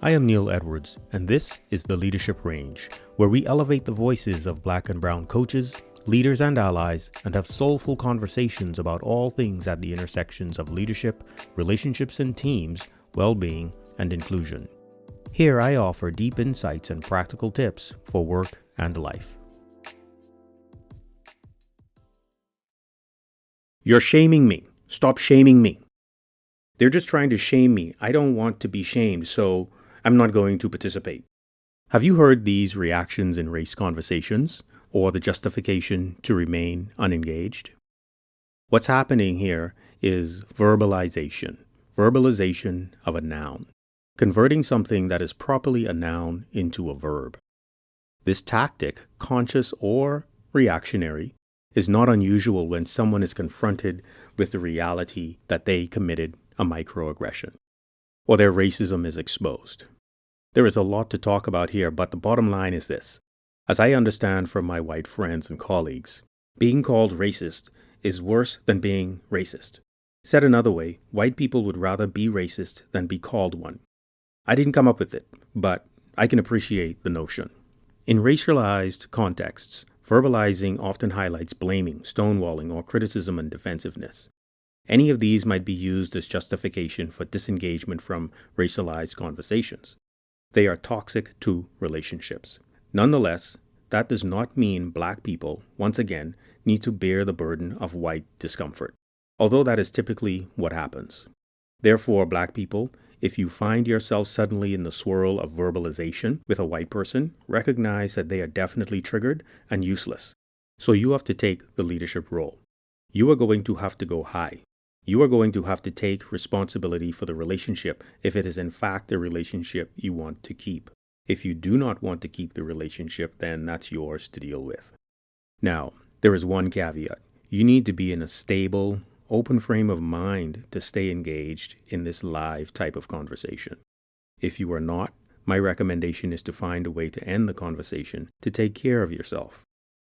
I am Neil Edwards, and this is the Leadership Range, where we elevate the voices of Black and Brown coaches, leaders, and allies, and have soulful conversations about all things at the intersections of leadership, relationships and teams, well-being, and inclusion. Here I offer deep insights and practical tips for work and life. You're shaming me. Stop shaming me. They're just trying to shame me. I don't want to be shamed, so I'm not going to participate. Have you heard these reactions in race conversations, or the justification to remain unengaged? What's happening here is verbalization of a noun, converting something that is properly a noun into a verb. This tactic, conscious or reactionary, is not unusual when someone is confronted with the reality that they committed a microaggression, or their racism is exposed. There is a lot to talk about here, but the bottom line is this. As I understand from my white friends and colleagues, being called racist is worse than being racist. Said another way, white people would rather be racist than be called one. I didn't come up with it, but I can appreciate the notion. In racialized contexts, verbalizing often highlights blaming, stonewalling, or criticism and defensiveness. Any of these might be used as justification for disengagement from racialized conversations. They are toxic to relationships. Nonetheless, that does not mean Black people, once again, need to bear the burden of white discomfort, although that is typically what happens. Therefore, Black people, if you find yourself suddenly in the swirl of verbalization with a white person, recognize that they are definitely triggered and useless. So you have to take the leadership role. You are going to have to go high. You are going to have to take responsibility for the relationship if it is in fact a relationship you want to keep. If you do not want to keep the relationship, then that's yours to deal with. Now, there is one caveat. You need to be in a stable, open frame of mind to stay engaged in this live type of conversation. If you are not, my recommendation is to find a way to end the conversation to take care of yourself.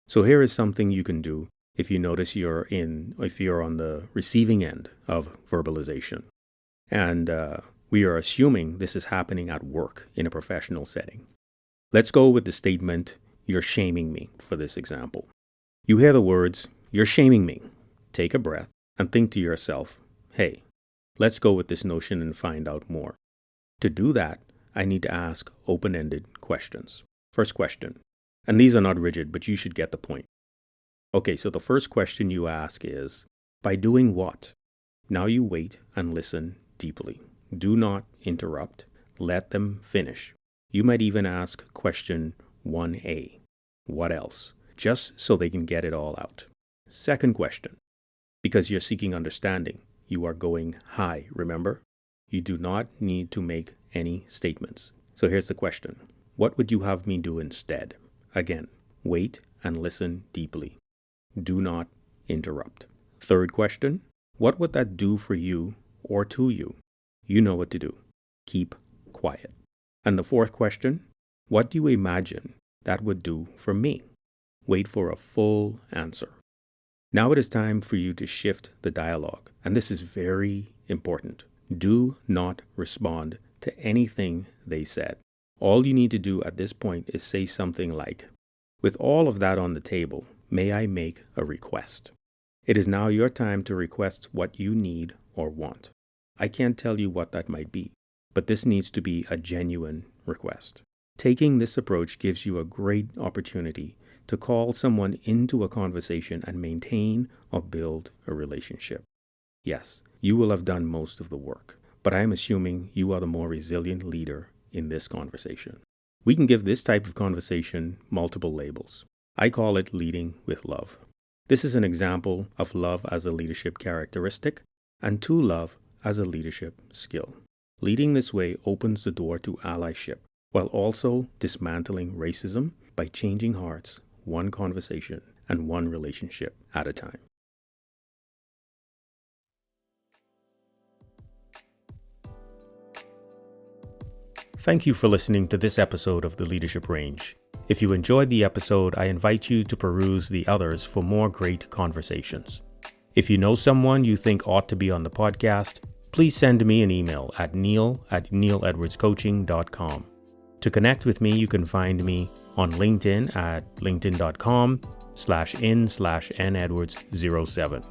So here is something you can do if you notice if you're on the receiving end of verbalization. And we are assuming this is happening at work in a professional setting. Let's go with the statement, "You're shaming me," for this example. You hear the words, "You're shaming me." Take a breath and think to yourself, hey, let's go with this notion and find out more. To do that, I need to ask open-ended questions. First question, and these are not rigid, but you should get the point. Okay, so the first question you ask is, by doing what? Now you wait and listen deeply. Do not interrupt. Let them finish. You might even ask question 1A. What else? Just so they can get it all out. Second question. Because you're seeking understanding, you are going high, remember? You do not need to make any statements. So here's the question. What would you have me do instead? Again, wait and listen deeply. Do not interrupt. Third question. What would that do for you or to you? You know what to do. Keep quiet. And the fourth question. What do you imagine that would do for me? Wait for a full answer. Now it is time for you to shift the dialogue, and this is very important. Do not respond to anything they said. All you need to do at this point is say something like, with all of that on the table, may I make a request? It is now your time to request what you need or want. I can't tell you what that might be, but this needs to be a genuine request. Taking this approach gives you a great opportunity to call someone into a conversation and maintain or build a relationship. Yes, you will have done most of the work, but I am assuming you are the more resilient leader in this conversation. We can give this type of conversation multiple labels. I call it leading with love. This is an example of love as a leadership characteristic and to love as a leadership skill. Leading this way opens the door to allyship while also dismantling racism by changing hearts one conversation and one relationship at a time. Thank you for listening to this episode of The Leadership Range. If you enjoyed the episode, I invite you to peruse the others for more great conversations. If you know someone you think ought to be on the podcast, please send me an email at neil@neiledwardscoaching.com. To connect with me, you can find me on LinkedIn at linkedin.com/in/nedwards07.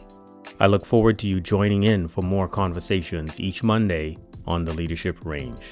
I look forward to you joining in for more conversations each Monday on the Leadership Range.